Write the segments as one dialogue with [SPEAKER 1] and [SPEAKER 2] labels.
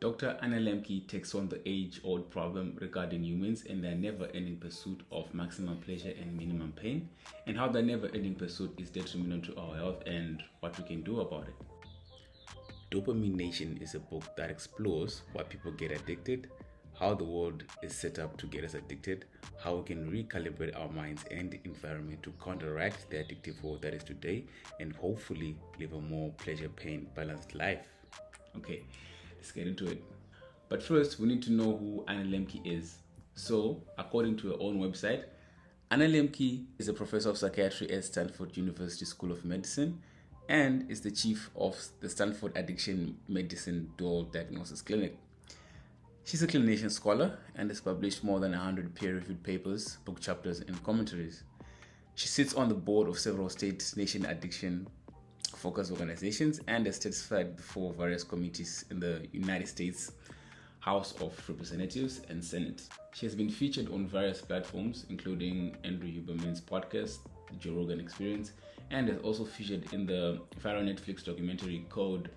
[SPEAKER 1] Dr. Anna Lembke takes on the age-old problem regarding humans and their never-ending pursuit of maximum pleasure and minimum pain, and how the never-ending pursuit is detrimental to our health and what we can do about it. Dopamine Nation is a book that explores why people get addicted, how the world is set up to get us addicted, how we can recalibrate our minds and environment to counteract the addictive world that is today, and hopefully live a more pleasure-pain balanced life. Okay, let's get into it. But first, we need to know who Anna Lembke is. So, according to her own website, Anna Lembke is a professor of psychiatry at Stanford University School of Medicine and is the chief of the Stanford Addiction Medicine Dual Diagnosis Clinic. She's a clinician scholar and has published more than 100 peer-reviewed papers, book chapters, and commentaries. She sits on the board of several state-nation addiction-focused organizations and has testified before various committees in the United States House of Representatives and Senate. She has been featured on various platforms, including Andrew Huberman's podcast, The Joe Rogan Experience, and has also featured in the viral Netflix documentary called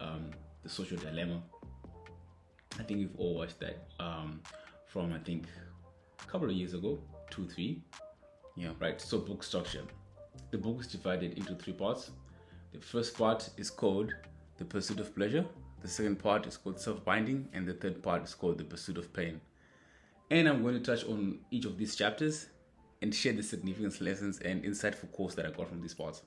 [SPEAKER 1] The Social Dilemma. I think we've all watched that from, I think, a couple of years ago, 2-3. Yeah, right. So book structure. The book is divided into 3 parts. The first part is called The Pursuit of Pleasure. The second part is called Self-Binding. And the third part is called The Pursuit of Pain. And I'm going to touch on each of these chapters and share the significant lessons and insightful quotes that I got from these parts.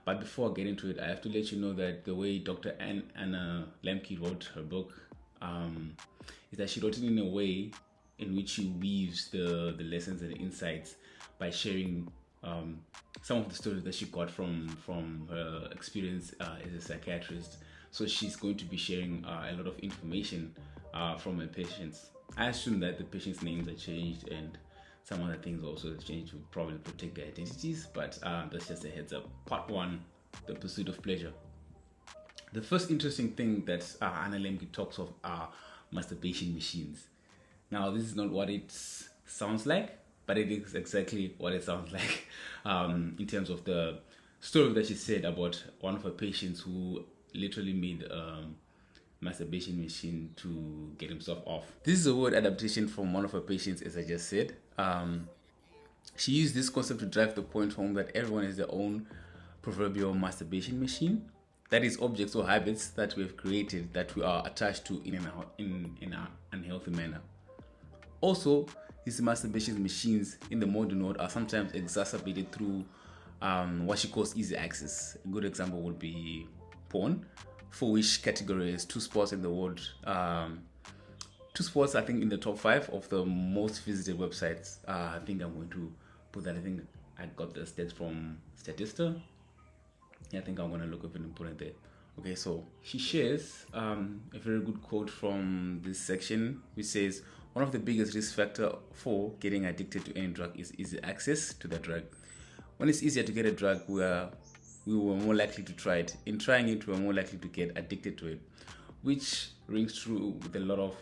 [SPEAKER 1] But before I get into it, I have to let you know that the way Dr. Anna Lembke wrote her book is that she wrote it in a way in which she weaves the lessons and the insights by sharing some of the stories that she got from her experience as a psychiatrist. So she's going to be sharing a lot of information from her patients. I assume that the patients' names are changed and some other things also changed to probably protect their identities, but that's just a heads up. Part 1, The Pursuit of Pleasure. The first interesting thing that Anna Lembke talks of are masturbation machines. Now, this is not what it sounds like, but it is exactly what it sounds like in terms of the story that she said about one of her patients who literally made masturbation machine to get himself off. This is a word adaptation from one of her patients, as I just said. She used this concept to drive the point home that everyone has their own proverbial masturbation machine. That is, objects or habits that we have created that we are attached to in an unhealthy manner. Also, these masturbation machines in the modern world are sometimes exacerbated through what she calls easy access. A good example would be porn, for which category is 2 spots in the world. 2 spots, I think, in the top 5 of the most visited websites. I think I'm going to put that. I think I got the stats from Statista. Yeah, I think I'm going to look up and put it there. Okay, so she shares a very good quote from this section, which says, one of the biggest risk factors for getting addicted to any drug is easy access to the drug. When it's easier to get a drug, we were more likely to try it. In trying it, we were more likely to get addicted to it, which rings true with a lot of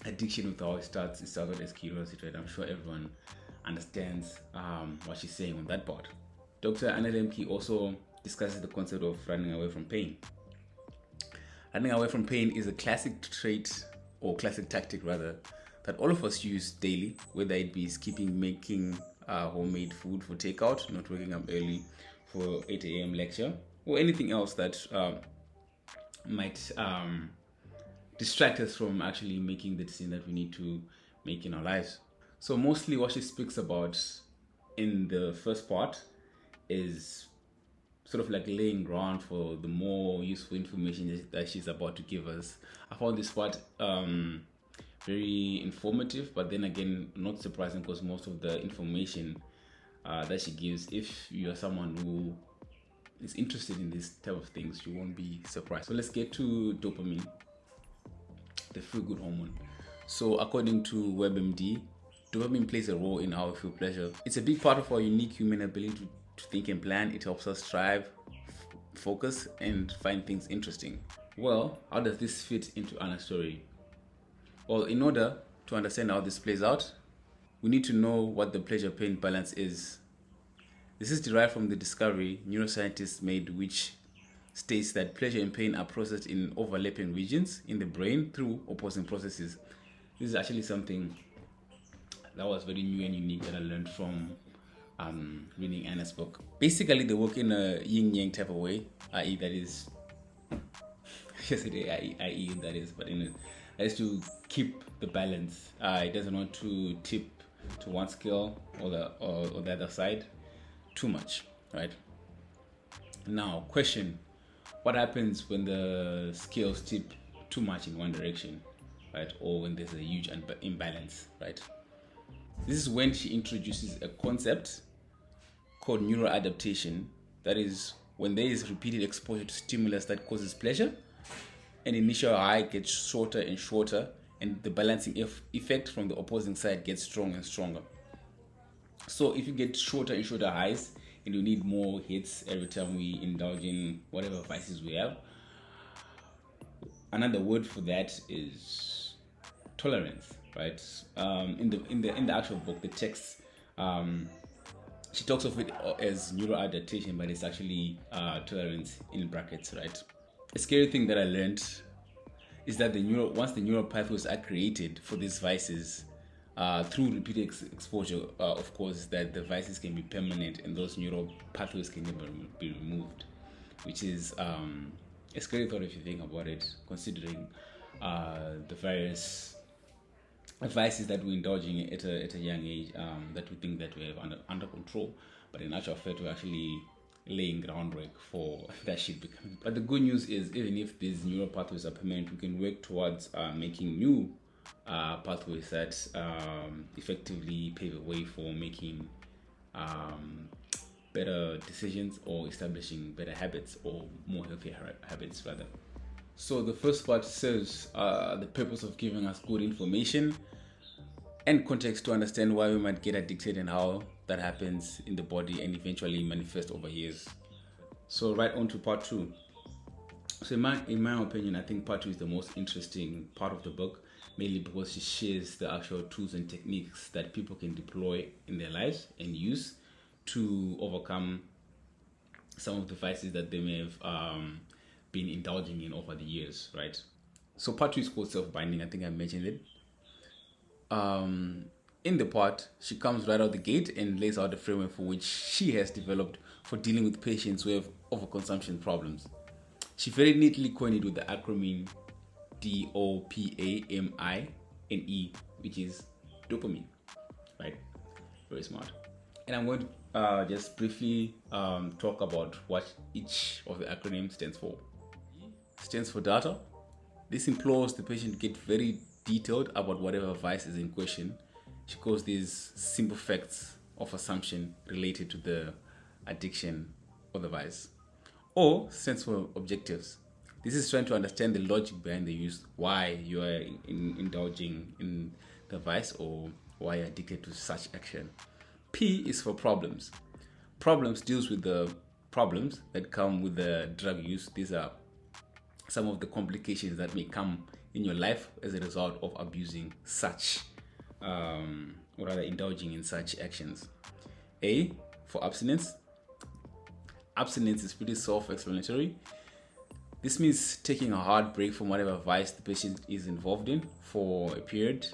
[SPEAKER 1] addiction with how it starts. It started as curiosity, right? I'm sure everyone understands what she's saying on that part. Dr. Anna Lembke also discusses the concept of running away from pain. Running away from pain is a classic trait, or classic tactic rather, that all of us use daily, whether it be skipping making homemade food for takeout, not waking up early for 8 a.m. lecture, or anything else that might distract us from actually making the decision that we need to make in our lives. So mostly what she speaks about in the first part is sort of like laying ground for the more useful information that she's about to give us. I found this part very informative, but then again, not surprising, because most of the information that she gives, if you are someone who is interested in this type of things, you won't be surprised. So let's get to dopamine, the feel-good hormone. So according to WebMD, dopamine plays a role in how we feel pleasure. It's a big part of our unique human ability to think and plan. It helps us strive, focus, and find things interesting. Well, how does this fit into Anna's story? Well, in order to understand how this plays out, we need to know what the pleasure-pain balance is. This is derived from the discovery neuroscientists made, which states that pleasure and pain are processed in overlapping regions in the brain through opposing processes. This is actually something that was very new and unique that I learned from reading Anna's book. Basically, they work in a yin-yang type of way, i.e. that is, yesterday i.e. that is, but in that is to keep the balance. It doesn't want to tip to one scale or the other side too much, right? Now, question: what happens when the scales tip too much in one direction, right? Or when there's a huge imbalance, right? This is when she introduces a concept called neuroadaptation. That is, when there is repeated exposure to stimulus that causes pleasure, an initial high gets shorter and shorter, and the balancing effect from the opposing side gets stronger and stronger. So if you get shorter and shorter highs, and you need more hits every time we indulge in whatever vices we have, another word for that is tolerance, right? In the actual book, the text, she talks of it as neuroadaptation, but it's actually tolerance in brackets, right? A scary thing that I learned is that once the neural pathways are created for these vices through repeated exposure, of course, that the vices can be permanent and those neural pathways can never be removed, which is a scary thought if you think about it, considering the various vices that we're indulging at a young age, that we think that we have under control, but in actual fact we're actually laying groundwork for that shit becoming. But the good news is, even if these neural pathways are permanent, we can work towards making new pathways that effectively pave a way for making better decisions or establishing better habits, or more healthier habits rather. So the first part serves the purpose of giving us good information and context to understand why we might get addicted and how that happens in the body and eventually manifest over years. So right on to part 2. So in my opinion, I think part 2 is the most interesting part of the book, mainly because she shares the actual tools and techniques that people can deploy in their lives and use to overcome some of the vices that they may have been indulging in over the years, right? So part 2 is called self-binding. I think I mentioned it. In the part, she comes right out the gate and lays out the framework for which she has developed for dealing with patients who have overconsumption problems. She very neatly coined it with the acronym DOPAMINE, which is dopamine, right? Very smart. And I'm going to just briefly talk about what each of the acronyms stands for. Stands for data. This implores the patient to get very detailed about whatever vice is in question. She calls these simple facts of assumption related to the addiction or the vice. O stands for objectives. This is trying to understand the logic behind the use, why you are indulging in the vice or why you're addicted to such action. P is for problems. Problems deals with the problems that come with the drug use. These are some of the complications that may come in your life as a result of abusing such, or rather indulging in such actions. A for abstinence. Abstinence is pretty self-explanatory. This means taking a hard break from whatever vice the patient is involved in for a period.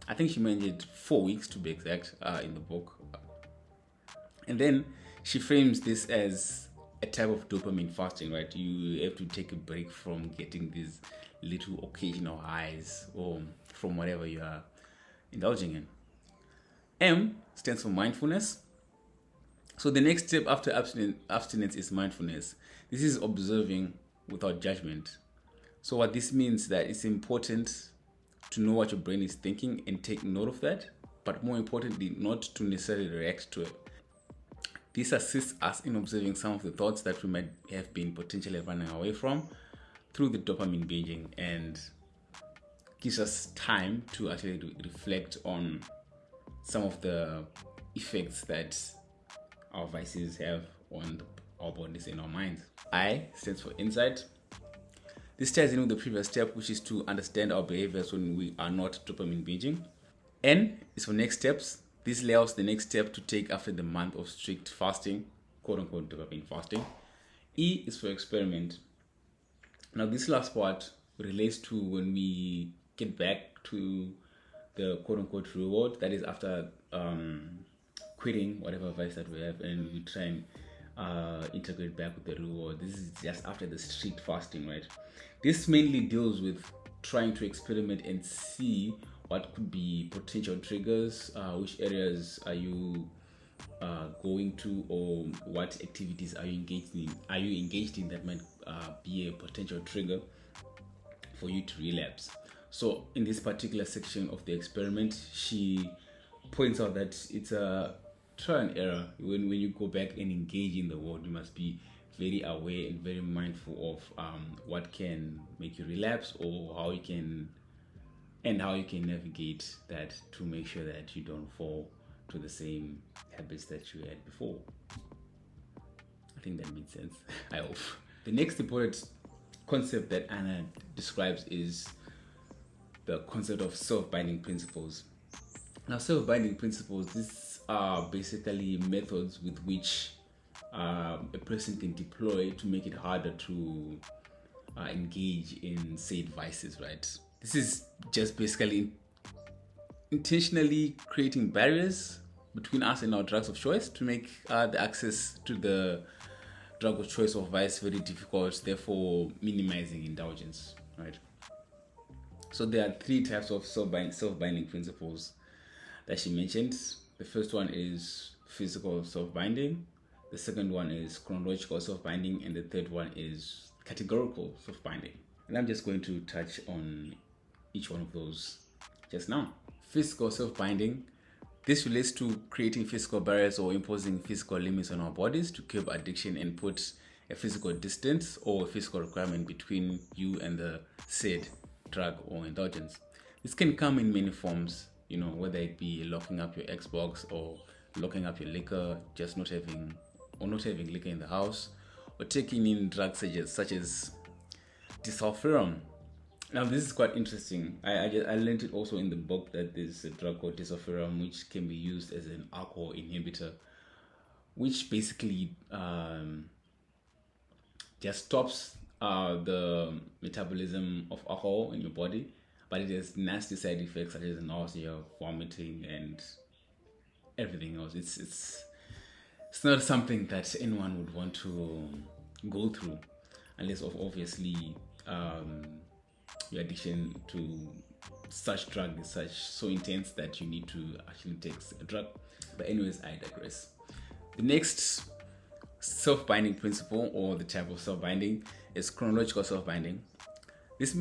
[SPEAKER 1] I think she mentioned 4 weeks to be exact in the book. And then she frames this as a type of dopamine fasting, right? You have to take a break from getting these little occasional highs or from whatever you are indulging in. M stands for mindfulness. So the next step after abstinence is mindfulness. This is observing without judgment. So what this means is that it's important to know what your brain is thinking and take note of that, but more importantly, not to necessarily react to it. This assists us in observing some of the thoughts that we might have been potentially running away from through the dopamine binging, and gives us time to actually reflect on some of the effects that our vices have on our bodies and our minds. I stands for insight. This ties in with the previous step, which is to understand our behaviors when we are not dopamine binging. N is for next steps. This allows the next step to take after the month of strict fasting, quote unquote dopamine fasting. E is for experiment. Now, this last part relates to when we get back to the quote-unquote reward. That is after quitting whatever vice that we have, and we try and integrate back with the reward. This is just after the strict fasting, right? This mainly deals with trying to experiment and see what could be potential triggers, which areas are you going to, or what activities are you engaged in that might be a potential trigger for you to relapse. So in this particular section of the experiment, she points out that it's a trial and error. When you go back and engage in the world, you must be very aware and very mindful of what can make you relapse, or how you can navigate that to make sure that you don't fall to the same habits that you had before. I think that made sense. I hope. The next important concept that Anna describes is the concept of self-binding principles. Now, self-binding principles, these are basically methods with which a person can deploy to make it harder to engage in said vices, right? This is just basically intentionally creating barriers between us and our drugs of choice to make the access to the drug of choice or vice very difficult, therefore minimizing indulgence, right? So there are 3 types of self-binding principles that she mentioned. The first one is physical self-binding, the second one is chronological self-binding, and the third one is categorical self-binding. And I'm just going to touch on each one of those just now. Physical self-binding. This relates to creating physical barriers or imposing physical limits on our bodies to curb addiction and put a physical distance or a physical requirement between you and the said drug or indulgence. This can come in many forms, whether it be locking up your Xbox, or locking up your liquor, just not having liquor in the house, or taking in drugs such as disulfiram. Now, this is quite interesting. I learned it also in the book that there's a drug called disulfiram, which can be used as an alcohol inhibitor, which basically just stops the metabolism of alcohol in your body, but it has nasty side effects such as nausea, vomiting, and everything else. It's not something that anyone would want to go through, unless obviously your addiction to such drug is so intense that you need to actually take a drug. But anyways, I digress. The next self-binding principle, or the type of self-binding, is chronological self-binding. This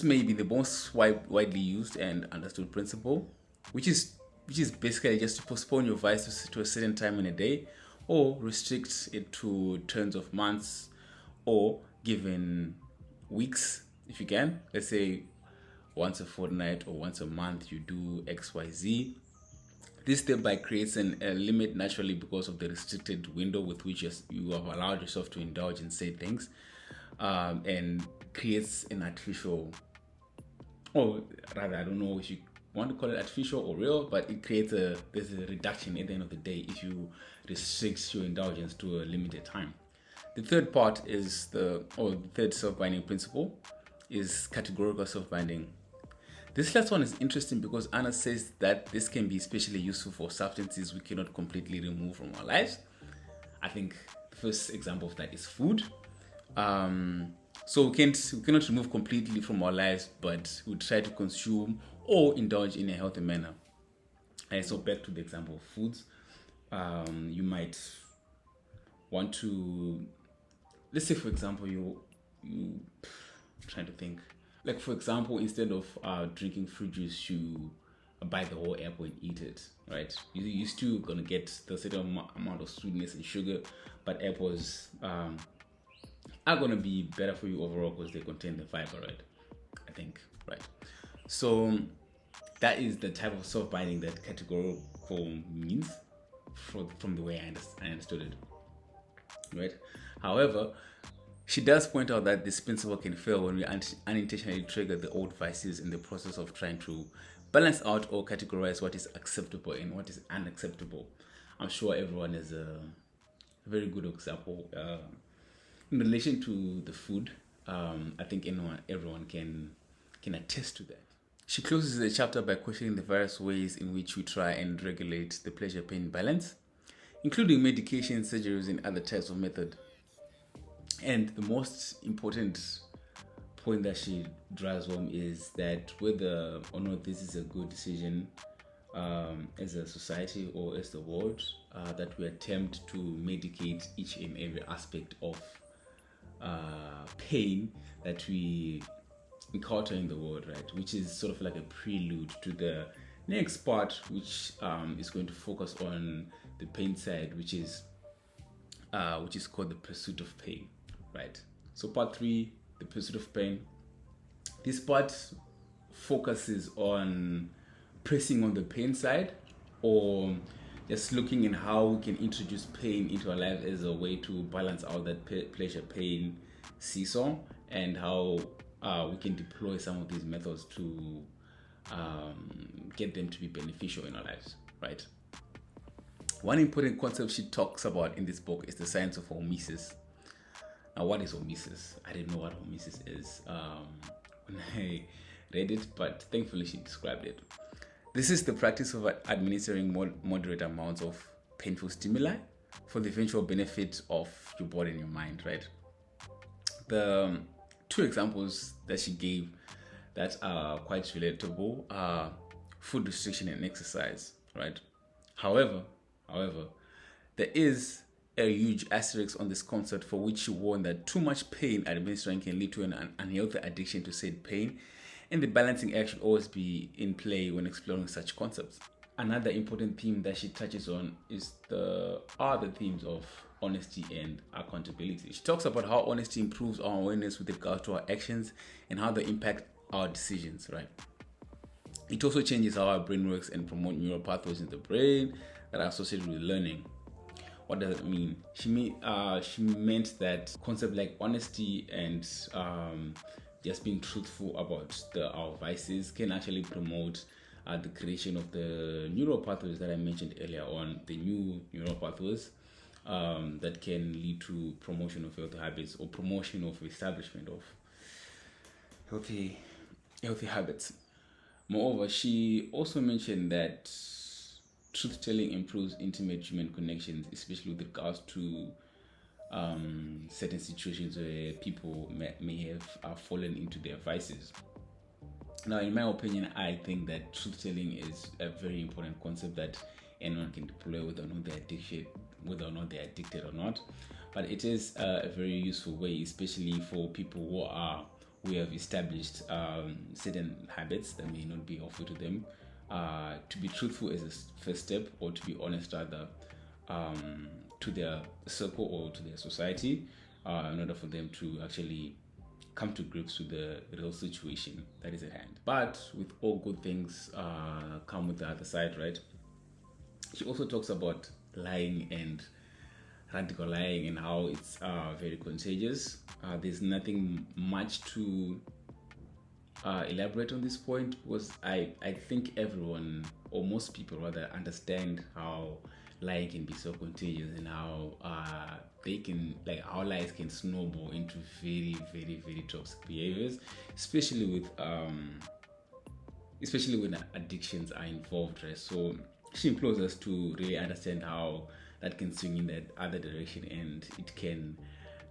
[SPEAKER 1] may be the most widely used and understood principle, which is basically just to postpone your vice to a certain time in a day, or restrict it to terms of months or given weeks if you can. Let's say once a fortnight or once a month you do XYZ. This thereby creates a limit naturally because of the restricted window with which you have allowed yourself to indulge in said things, and creates an artificial, or rather, I don't know if you want to call it artificial or real, but it creates there's a reduction at the end of the day if you restrict your indulgence to a limited time. The third part is the third self-binding principle is categorical self-binding. This last one is interesting because Anna says that this can be especially useful for substances we cannot completely remove from our lives. I think the first example of that is food. So we cannot remove completely from our lives, but we try to consume or indulge in a healthy manner. And so back to the example of foods, you might want to, let's say for example, you trying to think. Like for example, instead of drinking fruit juice, you buy the whole apple and eat it, right? You're still gonna get the certain amount of sweetness and sugar, but apples are gonna be better for you overall because they contain the fiber, right? I think, right? So that is the type of self-binding that categorical means, from the way I understood it, right? However, she does point out that this principle can fail when we unintentionally trigger the old vices in the process of trying to balance out or categorize what is acceptable and what is unacceptable. I'm sure everyone has a very good example in relation to the food. I think everyone can attest to that. She closes the chapter by questioning the various ways in which we try and regulate the pleasure-pain balance, including medication, surgeries, and other types of method. And the most important point that she drives home is that whether or not this is a good decision as a society or as the world, that we attempt to medicate each and every aspect of pain that we encounter in the world, right? Which is sort of like a prelude to the next part, which is going to focus on the pain side, which is called the pursuit of pain, right? So part 3, the pursuit of pain. This part focuses on pressing on the pain side, or just looking at how we can introduce pain into our life as a way to balance out that pleasure pain seesaw, and how we can deploy some of these methods to get them to be beneficial in our lives, right? One important concept she talks about in this book is the science of hormesis. Now, what is hormesis? I didn't know what hormesis is when I read it, but thankfully she described it. This is the practice of administering moderate amounts of painful stimuli for the eventual benefit of your body and your mind, right? The 2 examples that she gave that are quite relatable are food restriction and exercise, right? However, there is a huge asterisk on this concept, for which she warned that too much pain administering can lead to an unhealthy addiction to said pain, and the balancing act should always be in play when exploring such concepts. Another important theme that she touches on is the themes of honesty and accountability. She talks about how honesty improves our awareness with regard to our actions and how they impact our decisions, right? It also changes how our brain works and promote neural pathways in the brain that are associated with learning. What does it mean? She meant that concept like honesty and just being truthful about our vices can actually promote the creation of the neural pathways that I mentioned earlier on, the new neural pathways that can lead to promotion of healthy habits, or promotion of establishment of healthy habits. Moreover, she also mentioned that truth-telling improves intimate human connections, especially with regards to certain situations where people may have fallen into their vices. Now, in my opinion, I think that truth-telling is a very important concept that anyone can deploy, whether or not they're addicted or not. But it is a very useful way, especially for people who have established certain habits that may not be helpful to them. To be truthful as a first step, or to be honest rather, to their circle or to their society, in order for them to actually come to grips with the real situation that is at hand. But with all good things come with the other side, right? She also talks about lying and radical lying and how it's very contagious. There's nothing much to elaborate on this point, because I think everyone, or most people rather, understand how lying can be so contagious, and how how lies can snowball into very, very, very toxic behaviors, especially when addictions are involved, right? So she implores us to really understand how that can swing in that other direction, and it can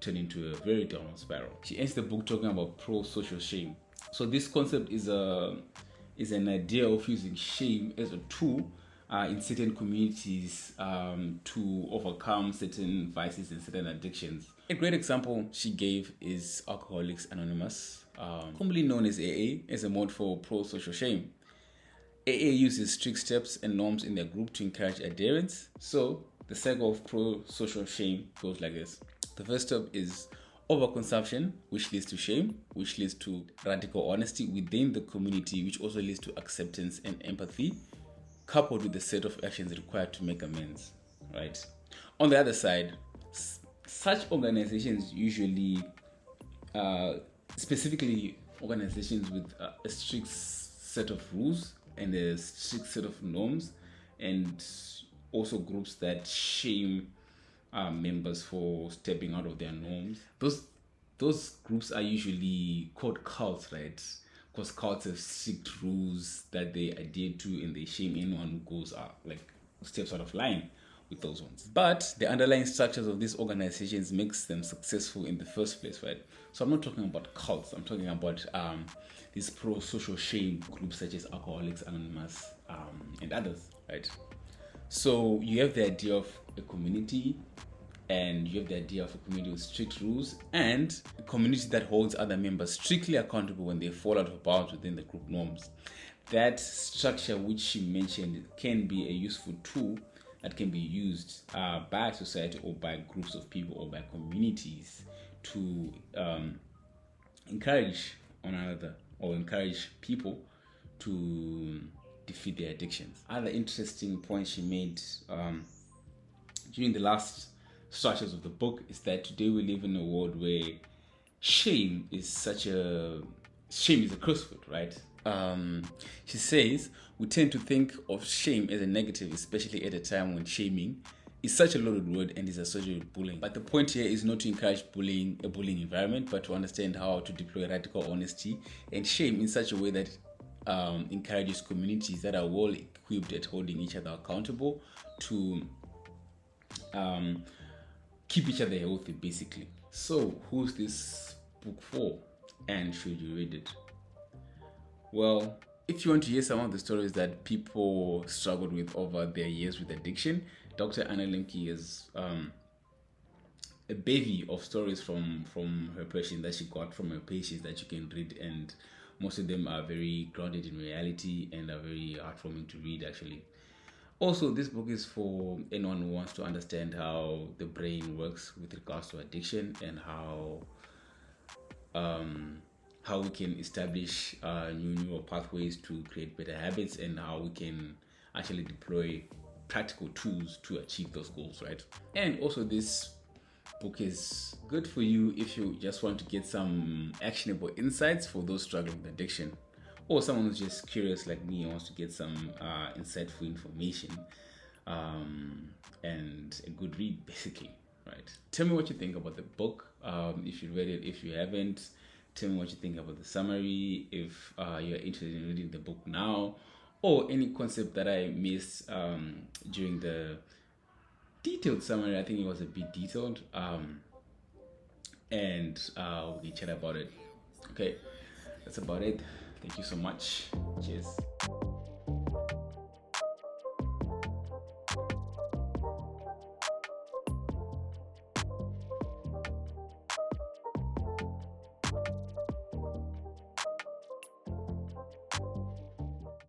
[SPEAKER 1] turn into a very downward spiral. She ends the book talking about pro-social shame. So this concept is an idea of using shame as a tool in certain communities to overcome certain vices and certain addictions. A great example she gave is Alcoholics Anonymous, commonly known as AA, as a mode for pro-social shame. AA uses strict steps and norms in their group to encourage adherence. So the cycle of pro-social shame goes like this. The first step is overconsumption, which leads to shame, which leads to radical honesty within the community, which also leads to acceptance and empathy, coupled with the set of actions required to make amends, right? On the other side, such organizations usually, specifically organizations with a strict set of rules and a strict set of norms, and also groups that shame members for stepping out of their norms. Those those groups are usually called cults, right? Because cults have strict rules that they adhere to, and they shame anyone who goes out, like steps out of line with those ones. But the underlying structures of these organizations makes them successful in the first place, right? So I'm not talking about cults. I'm talking about these pro-social shame groups such as Alcoholics Anonymous and others, right? So you have the idea of a community, and you have the idea of a community with strict rules, and a community that holds other members strictly accountable when they fall out of bounds within the group norms. That structure which she mentioned can be a useful tool that can be used by society or by groups of people or by communities to encourage one another or encourage people to defeat their addictions. Other interesting points she made during the last structures of the book is that today we live in a world where shame is a curse word, right? She says we tend to think of shame as a negative, especially at a time when shaming is such a loaded word and is associated with bullying. But the point here is not to encourage a bullying environment, but to understand how to deploy radical honesty and shame in such a way that encourages communities that are well equipped at holding each other accountable to keep each other healthy, basically. So who's this book for, and should you read it? Well, if you want to hear some of the stories that people struggled with over their years with addiction, Dr. Anna Lembke has a bevy of stories from her patients that she got from her patients that you can read, and most of them are very grounded in reality and are very heartwarming to read, actually. Also, this book is for anyone who wants to understand how the brain works with regards to addiction, and how we can establish new neural pathways to create better habits, and how we can actually deploy practical tools to achieve those goals, right? And also, this book is good for you if you just want to get some actionable insights for those struggling with addiction, or someone who's just curious like me and wants to get some insightful information and a good read, basically, right? Tell me what you think about the book. If you read it, if you haven't, tell me what you think about the summary. If you're interested in reading the book now, or any concept that I missed during the detailed summary. I think it was a bit detailed, and we can chat about it. Okay, that's about it. Thank you so much. Cheers.